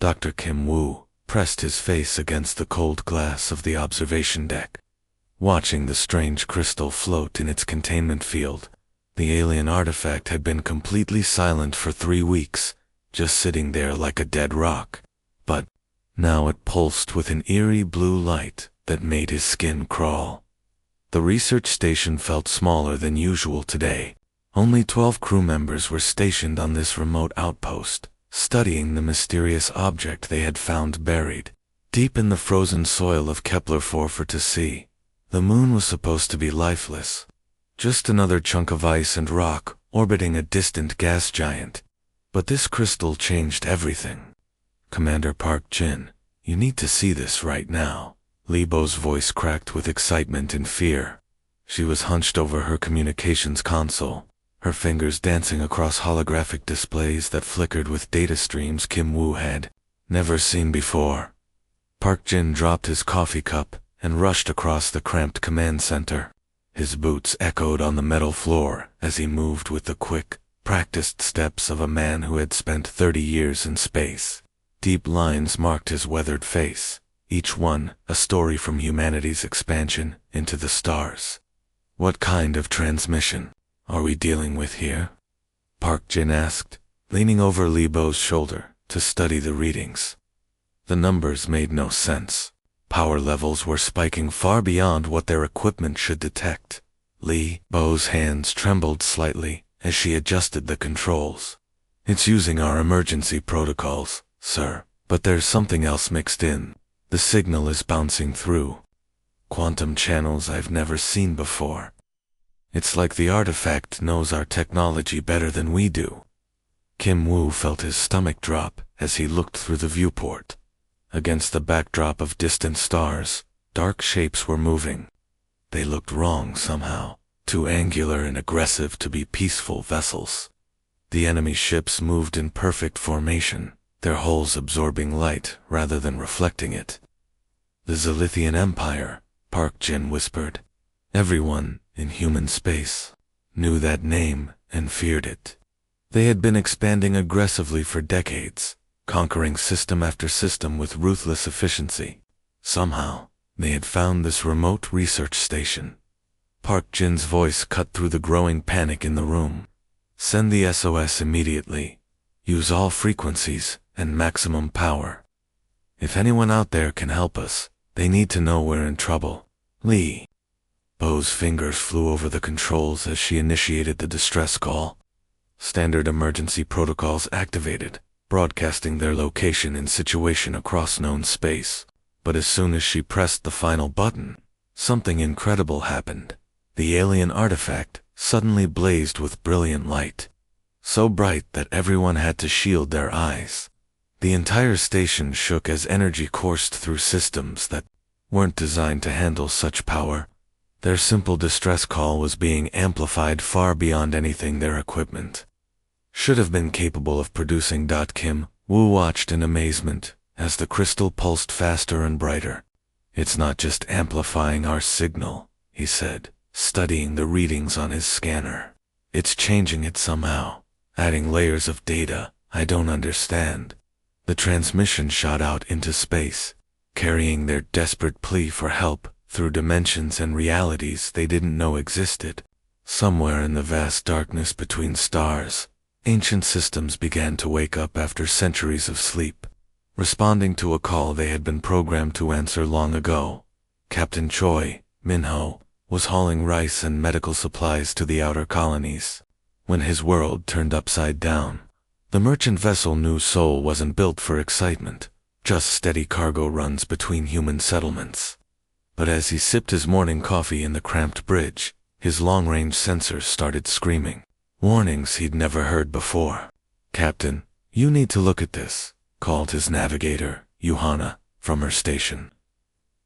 Dr. Kim Woo pressed his face against the cold glass of the observation deck. Watching the strange crystal float in its containment field, the alien artifact had been completely silent for 3 weeks, just sitting there like a dead rock. But now it pulsed with an eerie blue light that made his skin crawl. The research station felt smaller than usual today. Only 12 crew members were stationed on this remote outpost, studying the mysterious object they had found buried deep in the frozen soil of Kepler-4 to see. The moon was supposed to be lifeless, just another chunk of ice and rock orbiting a distant gas giant. But this crystal changed everything. Commander Park Jin, you need to see this right now. Li Bo's voice cracked with excitement and fear. She was hunched over her communications console, her fingers dancing across holographic displays that flickered with data streams Kim Woo had never seen before. Park Jin dropped his coffee cup and rushed across the cramped command center. His boots echoed on the metal floor as he moved with the quick, practiced steps of a man who had spent 30 years in space. Deep lines marked his weathered face, each one a story from humanity's expansion into the stars. What kind of transmission are we dealing with here? Park Jin asked, leaning over Li Bo's shoulder to study the readings. The numbers made no sense. Power levels were spiking far beyond what their equipment should detect. Li Bo's hands trembled slightly as she adjusted the controls. It's using our emergency protocols, sir, but there's something else mixed in. The signal is bouncing through quantum channels I've never seen before. It's like the artifact knows our technology better than we do. Kim Woo felt his stomach drop as he looked through the viewport. Against the backdrop of distant stars, dark shapes were moving. They looked wrong somehow, too angular and aggressive to be peaceful vessels. The enemy ships moved in perfect formation, their hulls absorbing light rather than reflecting it. The Zilithian Empire, Park Jin whispered. Everyone in human space knew that name and feared it. They had been expanding aggressively for decades, conquering system after system with ruthless efficiency. Somehow, they had found this remote research station. Park Jin's voice cut through the growing panic in the room. Send the SOS immediately. Use all frequencies and maximum power. If anyone out there can help us, they need to know we're in trouble. Li Bo's fingers flew over the controls as she initiated the distress call. Standard emergency protocols activated, broadcasting their location and situation across known space. But as soon as she pressed the final button, something incredible happened. The alien artifact suddenly blazed with brilliant light, so bright that everyone had to shield their eyes. The entire station shook as energy coursed through systems that weren't designed to handle such power. Their simple distress call was being amplified far beyond anything their equipment should have been capable of producing. Kim Woo watched in amazement as the crystal pulsed faster and brighter. It's not just amplifying our signal, he said, studying the readings on his scanner. It's changing it somehow, adding layers of data I don't understand. The transmission shot out into space, carrying their desperate plea for help through dimensions and realities they didn't know existed. Somewhere in the vast darkness between stars, ancient systems began to wake up after centuries of sleep, responding to a call they had been programmed to answer long ago. Captain Choi, Minho, was hauling rice and medical supplies to the outer colonies when his world turned upside down. The merchant vessel New Seoul wasn't built for excitement, just steady cargo runs between human settlements. But as he sipped his morning coffee in the cramped bridge, his long-range sensors started screaming warnings he'd never heard before. Captain, you need to look at this, called his navigator, Yuhana, from her station.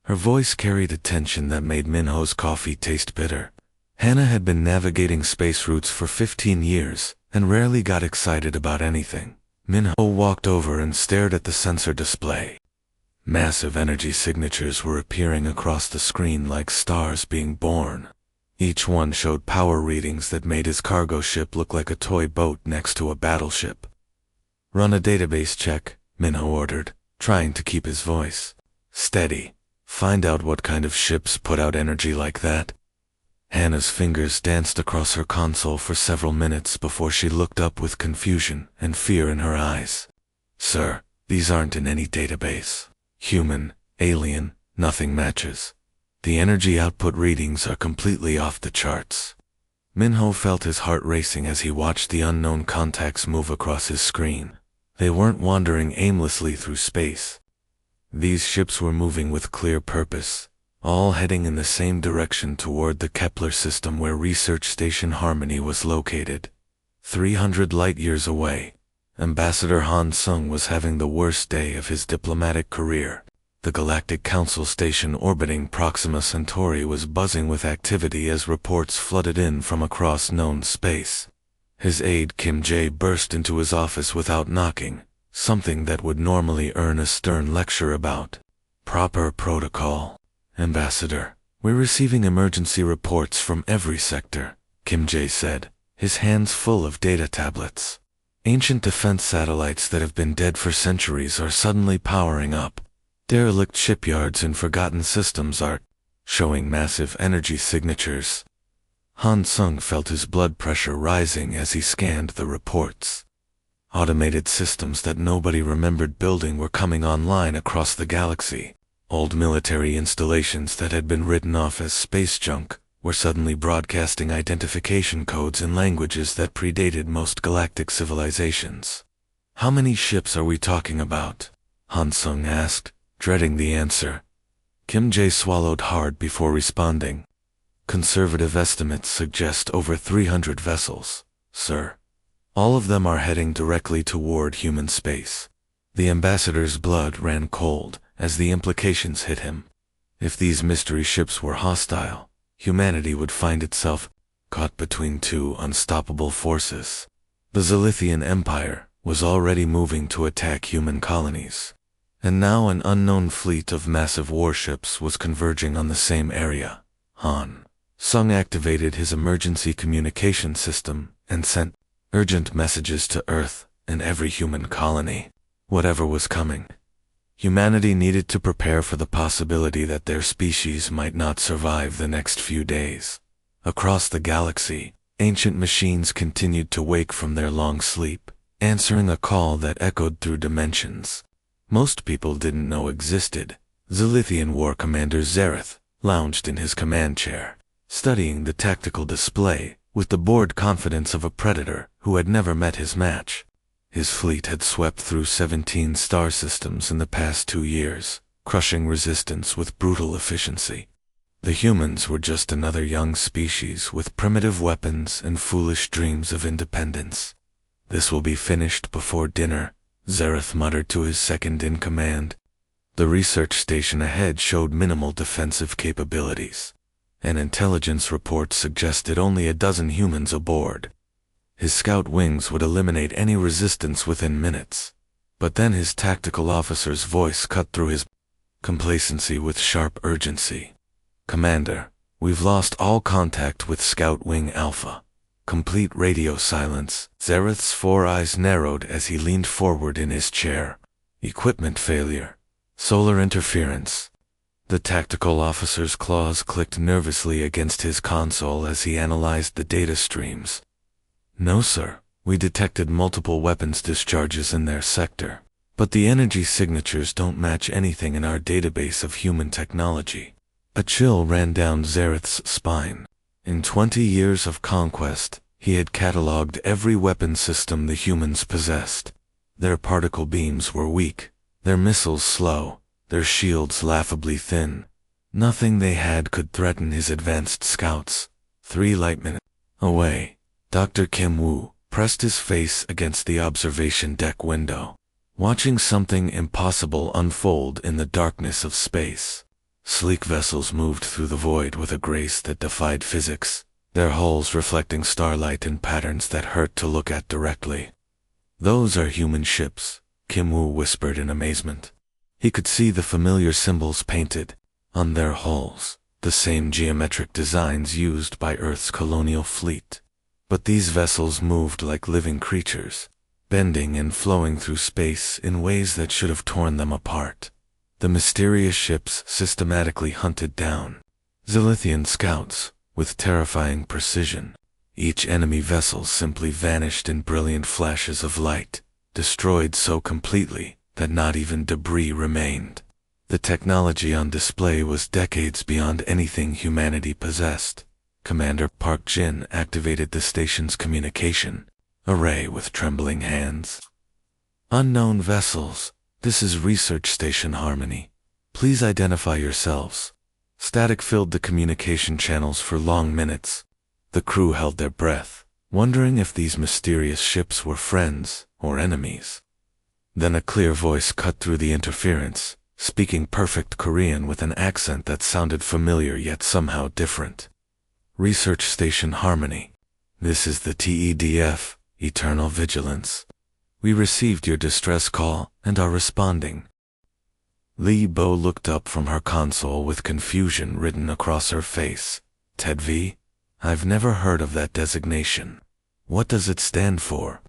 Her voice carried a tension that made Minho's coffee taste bitter. Hannah had been navigating space routes for 15 years and rarely got excited about anything. Minho walked over and stared at the sensor display. Massive energy signatures were appearing across the screen like stars being born. Each one showed power readings that made his cargo ship look like a toy boat next to a battleship. Run a database check, Minho ordered, trying to keep his voice steady. Find out what kind of ships put out energy like that. Hannah's fingers danced across her console for several minutes before she looked up with confusion and fear in her eyes. Sir, these aren't in any database. Human, alien, nothing matches. The energy output readings are completely off the charts. Minho felt his heart racing as he watched the unknown contacts move across his screen. They weren't wandering aimlessly through space. These ships were moving with clear purpose, all heading in the same direction toward the Kepler system where Research Station Harmony was located. 300 light-years away, Ambassador Han Sung was having the worst day of his diplomatic career. The Galactic Council station orbiting Proxima Centauri was buzzing with activity as reports flooded in from across known space. His aide Kim Jae burst into his office without knocking, something that would normally earn a stern lecture about. Proper protocol. Ambassador, we're receiving emergency reports from every sector, Kim Jae said, his hands full of data tablets. Ancient defense satellites that have been dead for centuries are suddenly powering up. Derelict shipyards and forgotten systems are showing massive energy signatures. Han Sung felt his blood pressure rising as he scanned the reports. Automated systems that nobody remembered building were coming online across the galaxy. Old military installations that had been written off as space junk were suddenly broadcasting identification codes in languages that predated most galactic civilizations. How many ships are we talking about? Han Sung asked, dreading the answer. Kim Jae swallowed hard before responding. Conservative estimates suggest over 300 vessels, sir. All of them are heading directly toward human space. The ambassador's blood ran cold as the implications hit him. If these mystery ships were hostile, humanity would find itself caught between two unstoppable forces. The Zilithian Empire was already moving to attack human colonies, and now an unknown fleet of massive warships was converging on the same area. Han Sung activated his emergency communication system and sent urgent messages to Earth and every human colony. Whatever was coming, humanity needed to prepare for the possibility that their species might not survive the next few days. Across the galaxy, ancient machines continued to wake from their long sleep, answering a call that echoed through dimensions. Most people didn't know existed. Zilithian War Commander Zareth lounged in his command chair, studying the tactical display with the bored confidence of a predator who had never met his match. His fleet had swept through 17 star systems in the past 2 years, crushing resistance with brutal efficiency. The humans were just another young species with primitive weapons and foolish dreams of independence. This will be finished before dinner, Zareth muttered to his second-in-command. The research station ahead showed minimal defensive capabilities. An intelligence report suggested only a dozen humans aboard. His scout wings would eliminate any resistance within minutes. But then his tactical officer's voice cut through his complacency with sharp urgency. Commander, we've lost all contact with Scout Wing Alpha. Complete radio silence. Zareth's 4 eyes narrowed as he leaned forward in his chair. Equipment failure. Solar interference. The tactical officer's claws clicked nervously against his console as he analyzed the data streams. No, sir. We detected multiple weapons discharges in their sector, but the energy signatures don't match anything in our database of human technology. A chill ran down Zareth's spine. In 20 years of conquest, he had cataloged every weapon system the humans possessed. Their particle beams were weak, their missiles slow, their shields laughably thin. Nothing they had could threaten his advanced scouts. 3 light minutes away, Dr. Kim Woo pressed his face against the observation deck window, watching something impossible unfold in the darkness of space. Sleek vessels moved through the void with a grace that defied physics, their hulls reflecting starlight in patterns that hurt to look at directly. Those are human ships, Kim Woo whispered in amazement. He could see the familiar symbols painted on their hulls, the same geometric designs used by Earth's colonial fleet. But these vessels moved like living creatures. bending and flowing through space in ways that should have torn them apart. The mysterious ships systematically hunted down Zilithian scouts with terrifying precision. Each enemy vessel simply vanished in brilliant flashes of light, destroyed so completely that not even debris remained. The technology on display was decades beyond anything humanity possessed. Commander Park Jin activated the station's communication array with trembling hands. "Unknown vessels, this is Research Station Harmony. Please identify yourselves." Static filled the communication channels for long minutes. The crew held their breath, wondering if these mysterious ships were friends or enemies. Then a clear voice cut through the interference, speaking perfect Korean with an accent that sounded familiar yet somehow different. "Research Station Harmony. This is the TEDF, Eternal Vigilance. We received your distress call and are responding." Li Bo looked up from her console with confusion written across her face. "TEDV? I've never heard of that designation. What does it stand for?"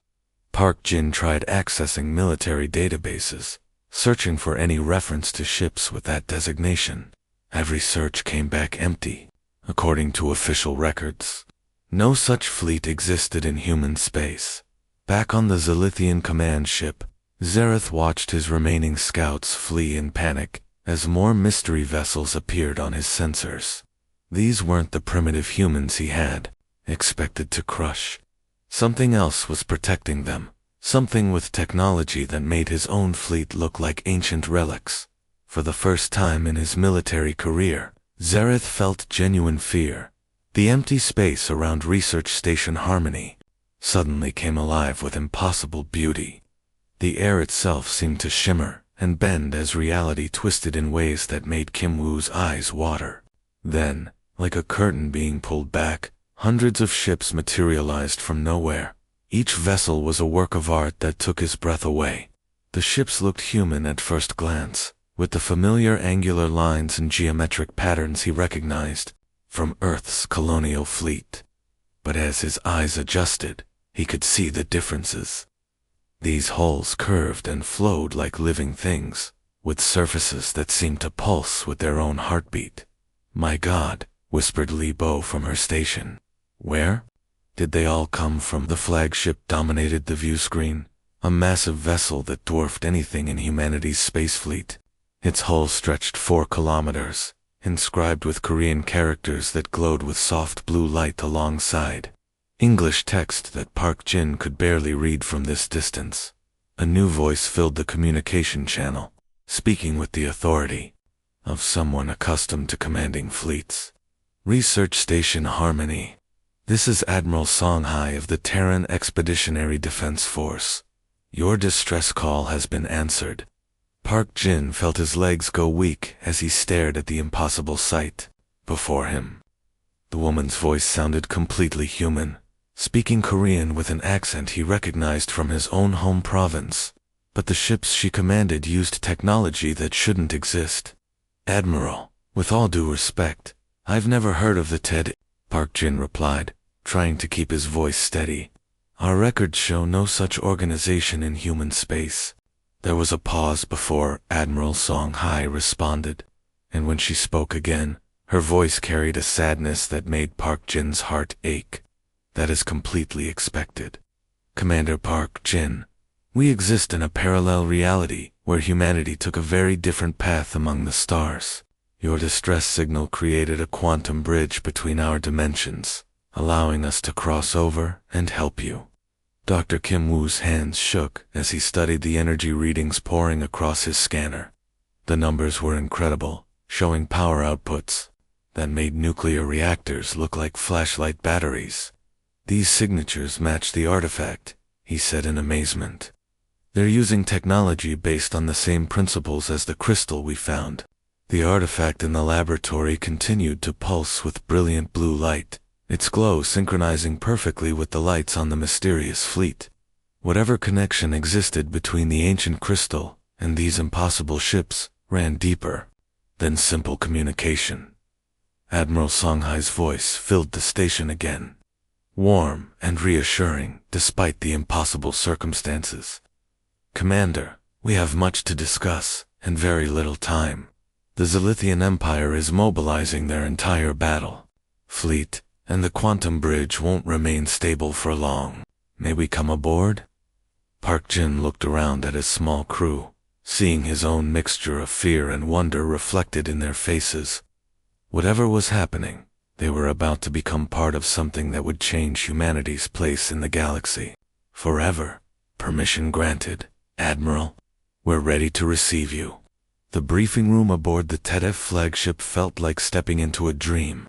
Park Jin tried accessing military databases, searching for any reference to ships with that designation. Every search came back empty. According to official records, no such fleet existed in human space. Back on the Zilithian command ship, Zareth watched his remaining scouts flee in panic as more mystery vessels appeared on his sensors. These weren't the primitive humans he had expected to crush. Something else was protecting them, something with technology that made his own fleet look like ancient relics. For the first time in his military career, Zareth felt genuine fear. The empty space around Research Station Harmony suddenly came alive with impossible beauty. The air itself seemed to shimmer and bend as reality twisted in ways that made Kim Woo's eyes water. Then, like a curtain being pulled back, hundreds of ships materialized from nowhere. Each vessel was a work of art that took his breath away. The ships looked human at first glance, with the familiar angular lines and geometric patterns he recognized from Earth's colonial fleet. But as his eyes adjusted, he could see the differences. These hulls curved and flowed like living things, with surfaces that seemed to pulse with their own heartbeat. "My God," whispered Li Bo from her station. "Where?" Did they all come from the flagship dominated the view screen, a massive vessel that dwarfed anything in humanity's space fleet. Its hull stretched 4 kilometers, inscribed with Korean characters that glowed with soft blue light alongside. English text that Park Jin could barely read from this distance. A new voice filled the communication channel, speaking with the authority of someone accustomed to commanding fleets. "Research Station Harmony. This is Admiral Songhai of the Terran Expeditionary Defense Force. Your distress call has been answered." Park Jin felt his legs go weak as he stared at the impossible sight before him. The woman's voice sounded completely human, speaking Korean with an accent he recognized from his own home province. But the ships she commanded used technology that shouldn't exist. "Admiral, with all due respect, I've never heard of the TED," Park Jin replied, trying to keep his voice steady. "Our records show no such organization in human space." There was a pause before Admiral Songhai responded, and when she spoke again, her voice carried a sadness that made Park Jin's heart ache. "That is completely expected. Commander Park Jin, we exist in a parallel reality where humanity took a very different path among the stars. Your distress signal created a quantum bridge between our dimensions, allowing us to cross over and help you." Dr. Kim Woo's hands shook as he studied the energy readings pouring across his scanner. The numbers were incredible, showing power outputs that made nuclear reactors look like flashlight batteries. "These signatures match the artifact," he said in amazement. "They're using technology based on the same principles as the crystal we found." The artifact in the laboratory continued to pulse with brilliant blue light, its glow synchronizing perfectly with the lights on the mysterious fleet. Whatever connection existed between the ancient crystal and these impossible ships ran deeper than simple communication. Admiral Songhai's voice filled the station again. warm and reassuring despite the impossible circumstances. "Commander, we have much to discuss and very little time. The Zilithian Empire is mobilizing their entire battle fleet, and the quantum bridge won't remain stable for long. May we come aboard?" Park Jin looked around at his small crew, seeing his own mixture of fear and wonder reflected in their faces. Whatever was happening, they were about to become part of something that would change humanity's place in the galaxy. Forever. "Permission granted, Admiral. We're ready to receive you." The briefing room aboard the TEDF flagship felt like stepping into a dream.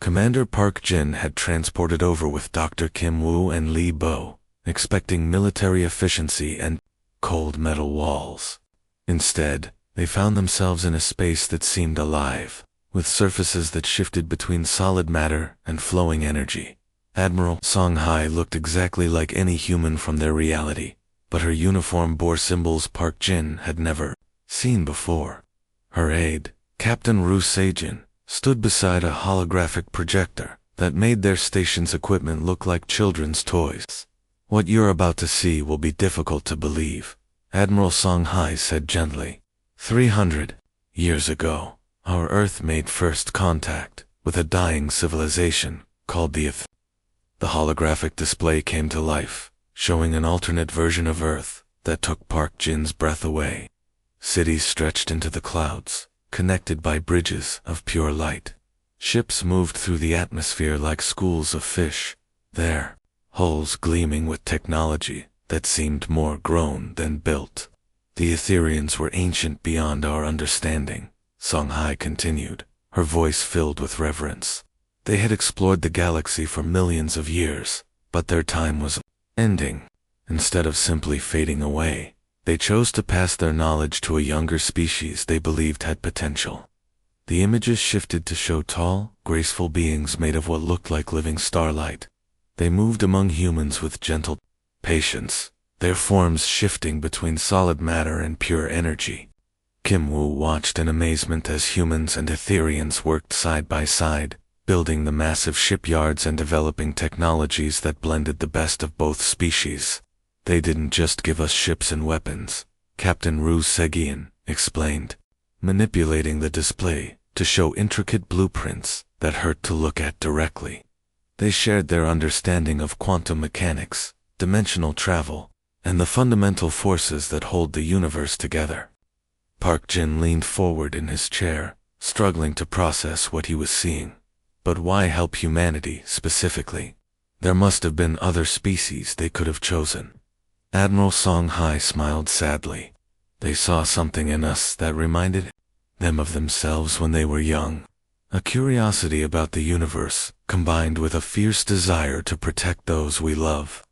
Commander Park Jin had transported over with Dr. Kim Woo and Li Bo, expecting military efficiency and cold metal walls. Instead, they found themselves in a space that seemed alive, with surfaces that shifted between solid matter and flowing energy. Admiral Song Hai looked exactly like any human from their reality, but her uniform bore symbols Park Jin had never seen before. Her aide, Captain Ru Seijin, stood beside a holographic projector that made their station's equipment look like children's toys. "What you're about to see will be difficult to believe," Admiral Song Hai said gently. 300 years ago, our Earth made first contact with a dying civilization called the Ith. The holographic display came to life, showing an alternate version of Earth that took Park Jin's breath away. Cities stretched into the clouds, connected by bridges of pure light. Ships moved through the atmosphere like schools of fish, their hulls gleaming with technology that seemed more grown than built. "The Etherians were ancient beyond our understanding," Song Hai continued, her voice filled with reverence. "They had explored the galaxy for millions of years, but their time was ending. Instead of simply fading away, they chose to pass their knowledge to a younger species they believed had potential." The images shifted to show tall, graceful beings made of what looked like living starlight. They moved among humans with gentle patience, their forms shifting between solid matter and pure energy. Kim Woo watched in amazement as humans and Etherians worked side by side, building the massive shipyards and developing technologies that blended the best of both species. "They didn't just give us ships and weapons," Captain Ru Segian explained, manipulating the display to show intricate blueprints that hurt to look at directly. "They shared their understanding of quantum mechanics, dimensional travel, and the fundamental forces that hold the universe together." Park Jin leaned forward in his chair, struggling to process what he was seeing. But why help humanity specifically? There must have been other species they could have chosen. Admiral Song Hai smiled sadly. "They saw something in us that reminded them of themselves when they were young. A curiosity about the universe, combined with a fierce desire to protect those we love.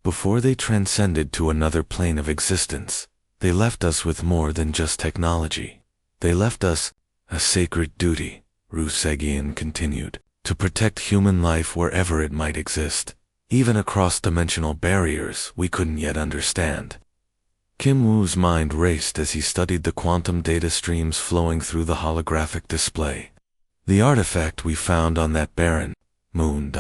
Before they transcended to another plane of existence, they left us with more than just technology. They left us a sacred duty," Ru Segian continued, "to protect human life wherever it might exist, even across dimensional barriers we couldn't yet understand." Kim Woo's mind raced as he studied the quantum data streams flowing through the holographic display. "The artifact we found on that barren moon ...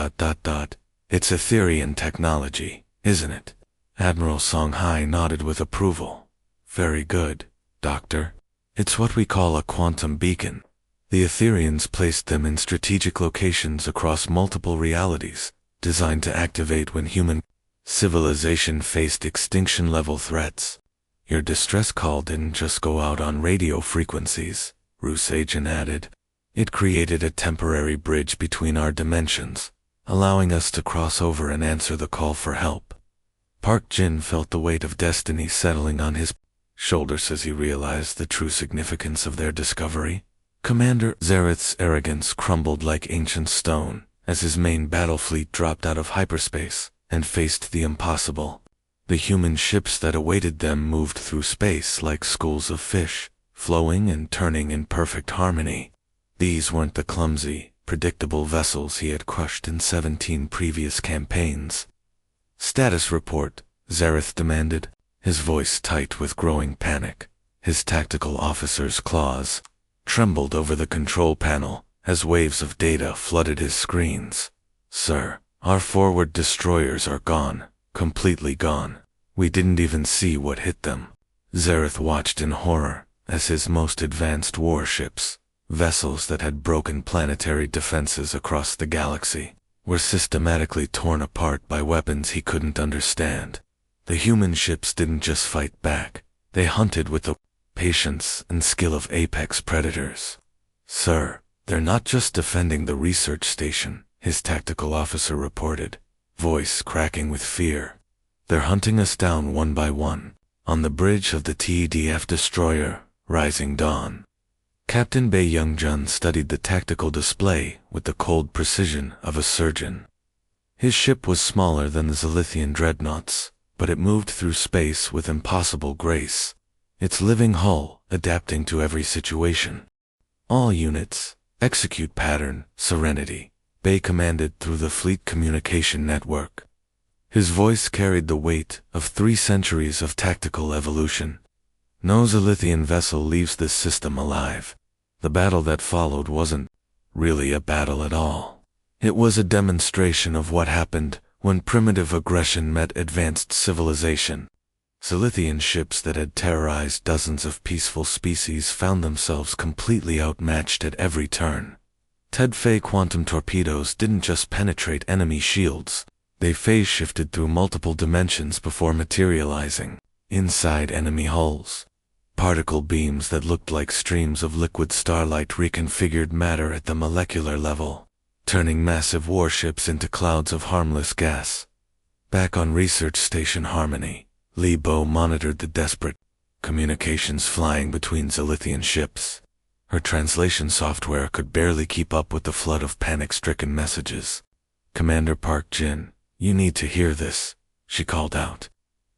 It's Etherian technology, isn't it?" Admiral Song Hai nodded with approval. "Very good, Doctor. It's what we call a quantum beacon. The Etherians placed them in strategic locations across multiple realities, designed to activate when human civilization faced extinction-level threats. Your distress call didn't just go out on radio frequencies," Ru Seijin added. "It created a temporary bridge between our dimensions, allowing us to cross over and answer the call for help." Park Jin felt the weight of destiny settling on his shoulders as he realized the true significance of their discovery. Commander Zareth's arrogance crumbled like ancient stone as his main battle fleet dropped out of hyperspace and faced the impossible. The human ships that awaited them moved through space like schools of fish, flowing and turning in perfect harmony. These weren't the clumsy, predictable vessels he had crushed in 17 previous campaigns. "Status report," Zareth demanded, his voice tight with growing panic. His tactical officer's claws trembled over the control panel as waves of data flooded his screens. "Sir, Our forward destroyers are gone, completely gone. We didn't even see what hit them. Zareth watched in horror as his most advanced warships, vessels that had broken planetary defenses across the galaxy, were systematically torn apart by weapons he couldn't understand. The human ships didn't just fight back, they hunted with the patience and skill of apex predators. "Sir, they're not just defending the research station," his tactical officer reported, voice cracking with fear. "They're hunting us down one by one, on the bridge of the TEDF destroyer, Rising Dawn." Captain Bae Youngjun studied the tactical display with the cold precision of a surgeon. His ship was smaller than the Zilithian dreadnoughts, but it moved through space with impossible grace, its living hull adapting to every situation. "All units, execute pattern, Serenity," Bae commanded through the fleet communication network. His voice carried the weight of 3 centuries of tactical evolution. "No Zilithian vessel leaves this system alive." The battle that followed wasn't really a battle at all. It was a demonstration of what happened when primitive aggression met advanced civilization. Zilithian ships that had terrorized dozens of peaceful species found themselves completely outmatched at every turn. Ted-Fei quantum torpedoes didn't just penetrate enemy shields, they phase-shifted through multiple dimensions before materializing inside enemy hulls. Particle beams that looked like streams of liquid starlight reconfigured matter at the molecular level, turning massive warships into clouds of harmless gas. Back on Research Station Harmony, Li Bo monitored the desperate communications flying between Zilithian ships. Her translation software could barely keep up with the flood of panic-stricken messages. "Commander Park Jin, you need to hear this," she called out.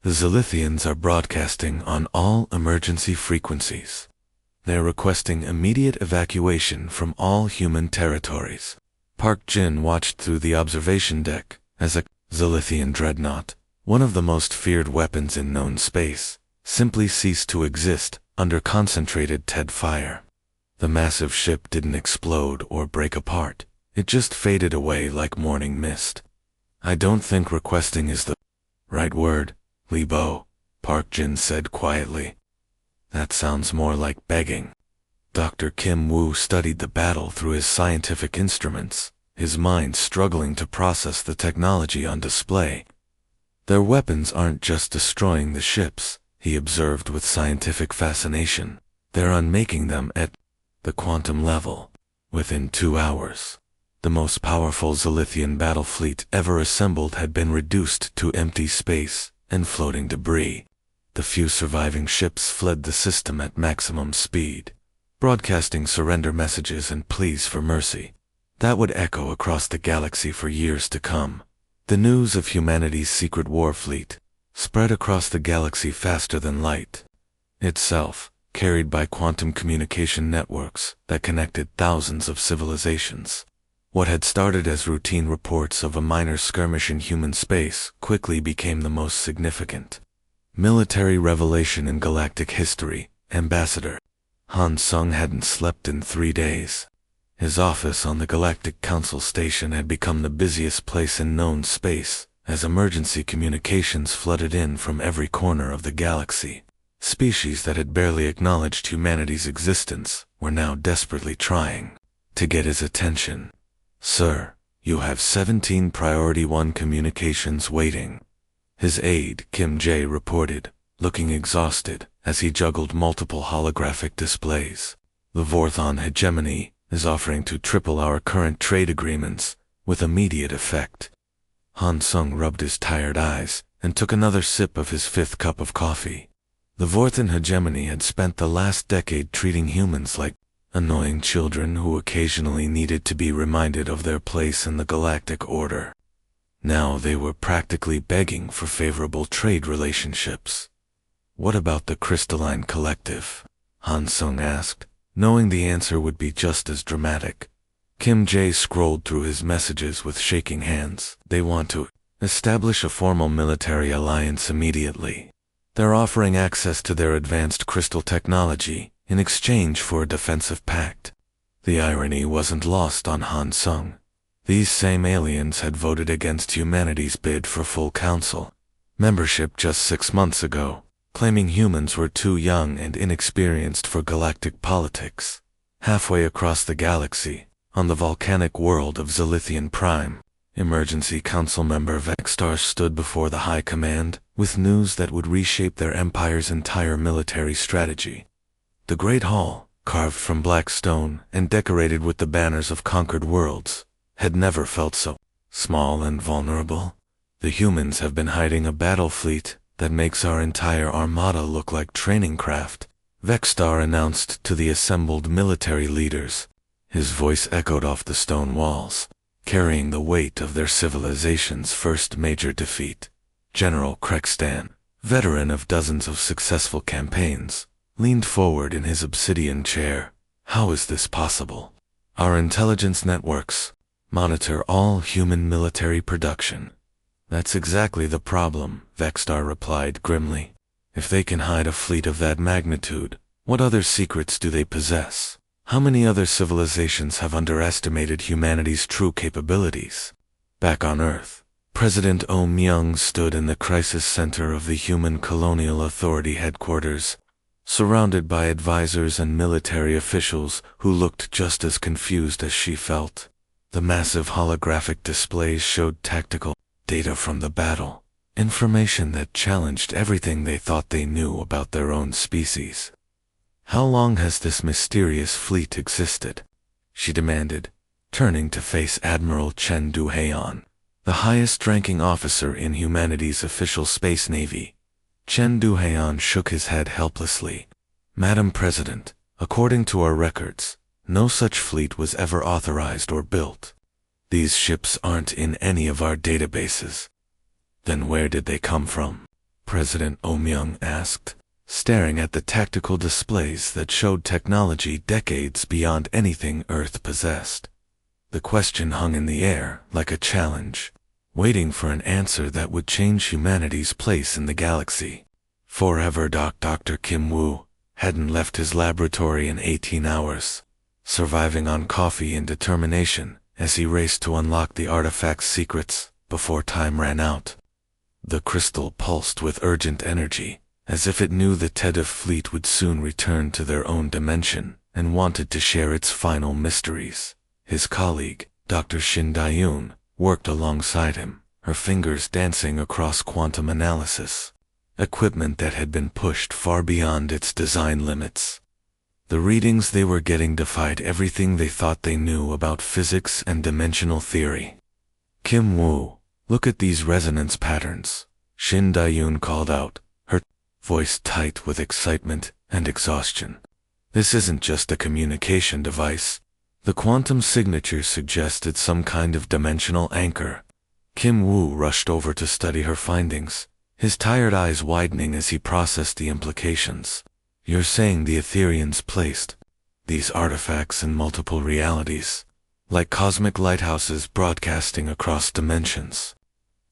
"The Zilithians are broadcasting on all emergency frequencies. They're requesting immediate evacuation from all human territories." Park Jin watched through the observation deck as a Zilithian dreadnought, one of the most feared weapons in known space, simply ceased to exist under concentrated TED fire. The massive ship didn't explode or break apart, it just faded away like morning mist. "I don't think requesting is the right word, Li Bo," Park Jin said quietly. "That sounds more like begging." Dr. Kim Woo studied the battle through his scientific instruments, his mind struggling to process the technology on display. "Their weapons aren't just destroying the ships," he observed with scientific fascination. "They're unmaking them at the quantum level. Within 2 hours, the most powerful Zilithian battle fleet ever assembled had been reduced to empty space and floating debris. The few surviving ships fled the system at maximum speed, broadcasting surrender messages and pleas for mercy. That would echo across the galaxy for years to come. The news of humanity's secret war fleet spread across the galaxy faster than light itself, carried by quantum communication networks that connected thousands of civilizations. What had started as routine reports of a minor skirmish in human space quickly became the most significant military revelation in galactic history. Ambassador Han Sung hadn't slept in 3 days. His office on the Galactic Council Station had become the busiest place in known space, as emergency communications flooded in from every corner of the galaxy. Species that had barely acknowledged humanity's existence were now desperately trying to get his attention. "Sir, you have 17 Priority 1 communications waiting," his aide, Kim Jae, reported, looking exhausted as he juggled multiple holographic displays. "The Vorthon hegemony is offering to triple our current trade agreements with immediate effect." Han Sung rubbed his tired eyes and took another sip of his 5th cup of coffee. The Vorthon hegemony had spent the last decade treating humans like annoying children who occasionally needed to be reminded of their place in the galactic order. Now they were practically begging for favorable trade relationships. "What about the Crystalline Collective?" Han Sung asked, knowing the answer would be just as dramatic. Kim Jae scrolled through his messages with shaking hands. "They want to establish a formal military alliance immediately. They're offering access to their advanced crystal technology in exchange for a defensive pact." The irony wasn't lost on Han Sung. These same aliens had voted against humanity's bid for full council membership just 6 months ago, claiming humans were too young and inexperienced for galactic politics. Halfway across the galaxy, on the volcanic world of Zilithian Prime, Emergency Council member Vextar stood before the High Command with news that would reshape their empire's entire military strategy. The Great Hall, carved from black stone and decorated with the banners of conquered worlds, had never felt so small and vulnerable. The humans have been hiding a battle fleet that makes our entire armada look like training craft, Vextar announced to the assembled military leaders. His voice echoed off the stone walls, carrying the weight of their civilization's first major defeat. General Krextan, veteran of dozens of successful campaigns, leaned forward in his obsidian chair. How is this possible? Our intelligence networks monitor all human military production. That's exactly the problem, Vextar replied grimly. If they can hide a fleet of that magnitude, what other secrets do they possess? How many other civilizations have underestimated humanity's true capabilities? Back on Earth, President Oh Myung stood in the crisis center of the Human Colonial Authority headquarters, surrounded by advisors and military officials who looked just as confused as she felt. The massive holographic displays showed tactical data from the battle, information that challenged everything they thought they knew about their own species. How long has this mysterious fleet existed? She demanded, turning to face Admiral Chen Du-Heian, the highest-ranking officer in humanity's official space navy. Chen Du-Heian shook his head helplessly. Madam President, according to our records, no such fleet was ever authorized or built. These ships aren't in any of our databases. Then where did they come from? President Oh Myung asked, staring at the tactical displays that showed technology decades beyond anything Earth possessed. The question hung in the air like a challenge, waiting for an answer that would change humanity's place in the galaxy. Forever Dr. Kim Woo hadn't left his laboratory in 18 hours, surviving on coffee and determination as he raced to unlock the artifact's secrets before time ran out. The crystal pulsed with urgent energy, as if it knew the Tedef fleet would soon return to their own dimension and wanted to share its final mysteries. His colleague, Dr. Shin Dayun, worked alongside him, her fingers dancing across quantum analysis, equipment that had been pushed far beyond its design limits. The readings they were getting defied everything they thought they knew about physics and dimensional theory. Kim Woo, look at these resonance patterns, Shin Dayun called out, her voice tight with excitement and exhaustion. This isn't just a communication device. The quantum signature suggested some kind of dimensional anchor. Kim Woo rushed over to study her findings, his tired eyes widening as he processed the implications. You're saying the Etherians placed these artifacts in multiple realities, like cosmic lighthouses broadcasting across dimensions.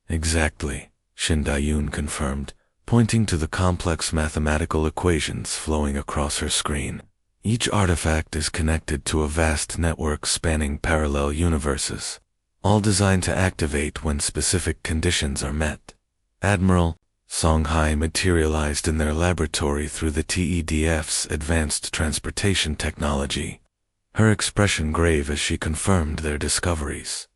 Exactly, Shin Dayun confirmed, pointing to the complex mathematical equations flowing across her screen. Each artifact is connected to a vast network spanning parallel universes, all designed to activate when specific conditions are met. Admiral Songhai materialized in their laboratory through the TEDF's advanced transportation technology, her expression grave as she confirmed their discoveries.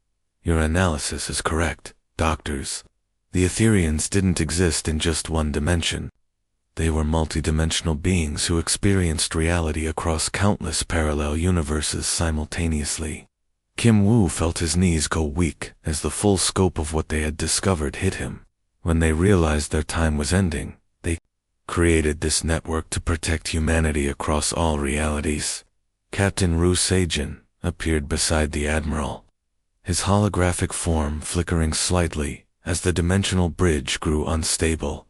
Your analysis is correct, doctors. The Etherians didn't exist in just one dimension. They were multidimensional beings who experienced reality across countless parallel universes simultaneously. Kim Woo felt his knees go weak as the full scope of what they had discovered hit him. When they realized their time was ending, they created this network to protect humanity across all realities. Captain Ru Seijin appeared beside the Admiral, his holographic form flickering slightly as the dimensional bridge grew unstable.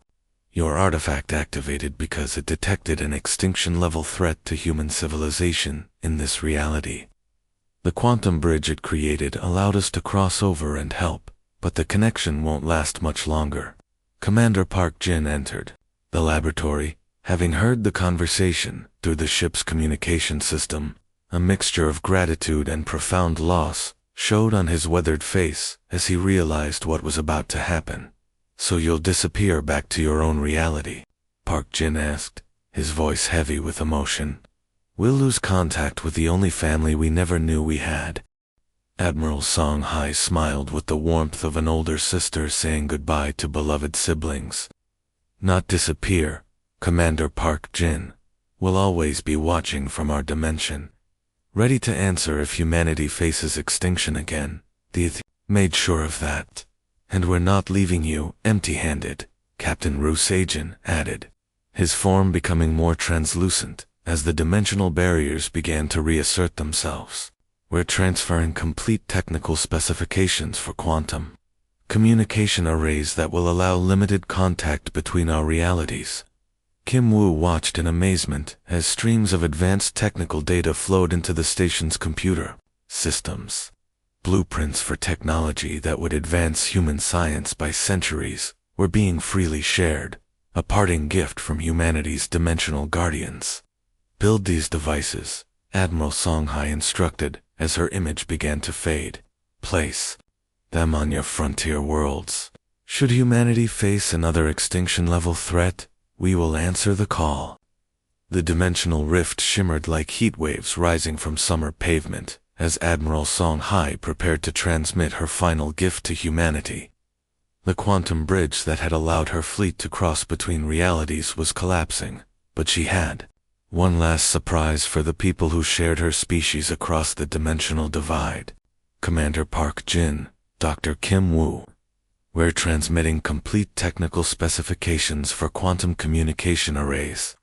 Your artifact activated because it detected an extinction-level threat to human civilization in this reality. The quantum bridge it created allowed us to cross over and help, but the connection won't last much longer. Commander Park Jin entered the laboratory, having heard the conversation through the ship's communication system. A mixture of gratitude and profound loss showed on his weathered face as he realized what was about to happen. "So you'll disappear back to your own reality?" Park Jin asked, his voice heavy with emotion. "We'll lose contact with the only family we never knew we had." Admiral Song Hai smiled with the warmth of an older sister saying goodbye to beloved siblings. "Not disappear, Commander Park Jin. We'll always be watching from our dimension, ready to answer if humanity faces extinction again. The made sure of that. And we're not leaving you empty-handed," Captain Ru Seijin added, his form becoming more translucent as the dimensional barriers began to reassert themselves. "We're transferring complete technical specifications for quantum communication arrays that will allow limited contact between our realities." Kim Woo watched in amazement as streams of advanced technical data flowed into the station's computer systems. Blueprints for technology that would advance human science by centuries were being freely shared, a parting gift from humanity's dimensional guardians. "Build these devices," Admiral Song Hai instructed as her image began to fade. "Place them on your frontier worlds. Should humanity face another extinction-level threat, we will answer the call." The dimensional rift shimmered like heat waves rising from summer pavement as Admiral Song Hai prepared to transmit her final gift to humanity. The quantum bridge that had allowed her fleet to cross between realities was collapsing, but she had one last surprise for the people who shared her species across the dimensional divide. "Commander Park Jin, Dr. Kim Woo. We're transmitting complete technical specifications for quantum communication arrays,"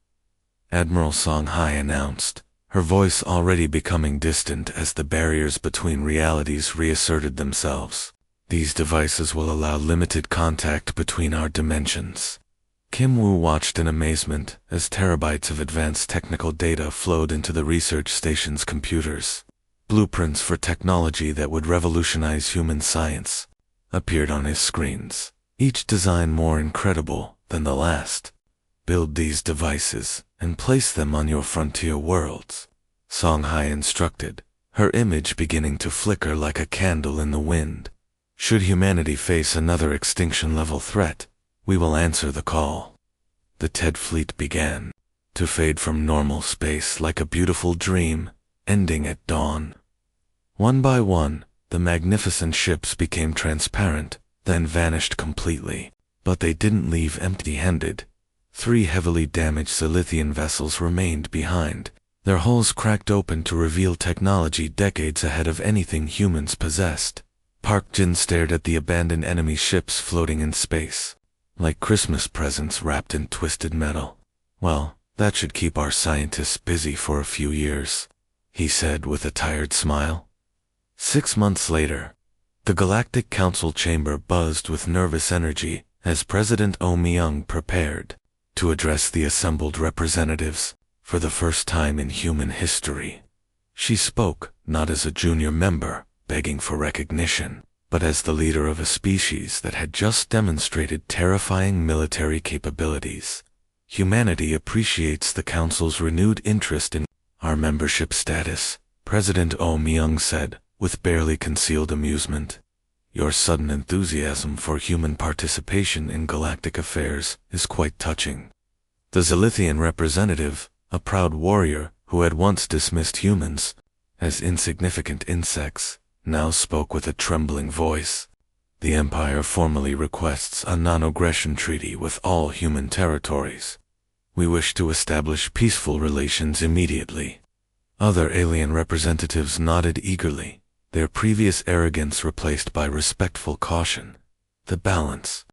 Admiral Song Hai announced, her voice already becoming distant as the barriers between realities reasserted themselves. "These devices will allow limited contact between our dimensions." Kim Woo watched in amazement as terabytes of advanced technical data flowed into the research station's computers. Blueprints for technology that would revolutionize human science appeared on his screens, each design more incredible than the last. "Build these devices and place them on your frontier worlds," Song Hai instructed, her image beginning to flicker like a candle in the wind. "Should humanity face another extinction-level threat, we will answer the call." The TED fleet began to fade from normal space like a beautiful dream, ending at dawn. One by one, the magnificent ships became transparent, then vanished completely. But they didn't leave empty-handed. 3 heavily damaged Silithian vessels remained behind, their hulls cracked open to reveal technology decades ahead of anything humans possessed. Park Jin stared at the abandoned enemy ships floating in space, like Christmas presents wrapped in twisted metal. "Well, that should keep our scientists busy for a few years," he said with a tired smile. 6 months later, the Galactic Council chamber buzzed with nervous energy as President Oh Myung prepared to address the assembled representatives for the first time in human history. She spoke not as a junior member begging for recognition, but as the leader of a species that had just demonstrated terrifying military capabilities. "Humanity appreciates the Council's renewed interest in our membership status," President Oh Myung said, with barely concealed amusement. "Your sudden enthusiasm for human participation in galactic affairs is quite touching." The Zilithian representative, a proud warrior who had once dismissed humans as insignificant insects, now spoke with a trembling voice. "The Empire formally requests a non-aggression treaty with all human territories. We wish to establish peaceful relations immediately." Other alien representatives nodded eagerly, their previous arrogance replaced by respectful caution. The balance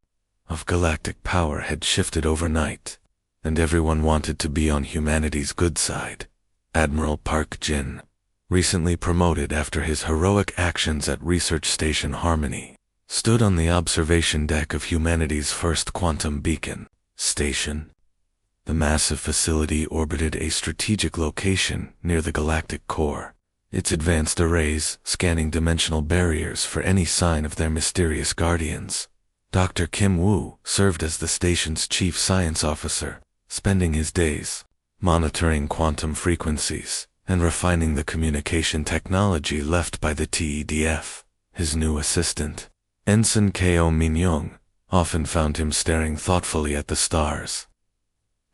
of galactic power had shifted overnight, and everyone wanted to be on humanity's good side. Admiral Park Jin, recently promoted after his heroic actions at Research Station Harmony, stood on the observation deck of humanity's first quantum beacon station. The massive facility orbited a strategic location near the galactic core, its advanced arrays scanning dimensional barriers for any sign of their mysterious guardians. Dr. Kim Woo served as the station's chief science officer, spending his days monitoring quantum frequencies and refining the communication technology left by the TEDF. His new assistant, Ensign Ko Min-young, often found him staring thoughtfully at the stars.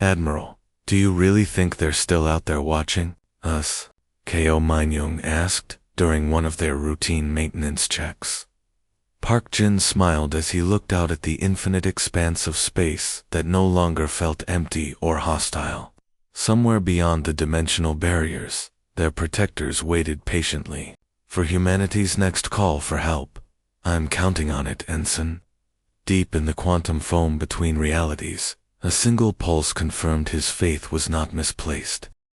"Admiral, do you really think they're still out there watching us?" Ko Min-young asked during one of their routine maintenance checks. Park Jin smiled as he looked out at the infinite expanse of space that no longer felt empty or hostile. Somewhere beyond the dimensional barriers, their protectors waited patiently for humanity's next call for help. "I'm counting on it, Ensign." Deep in the quantum foam between realities, a single pulse confirmed his faith was not misplaced.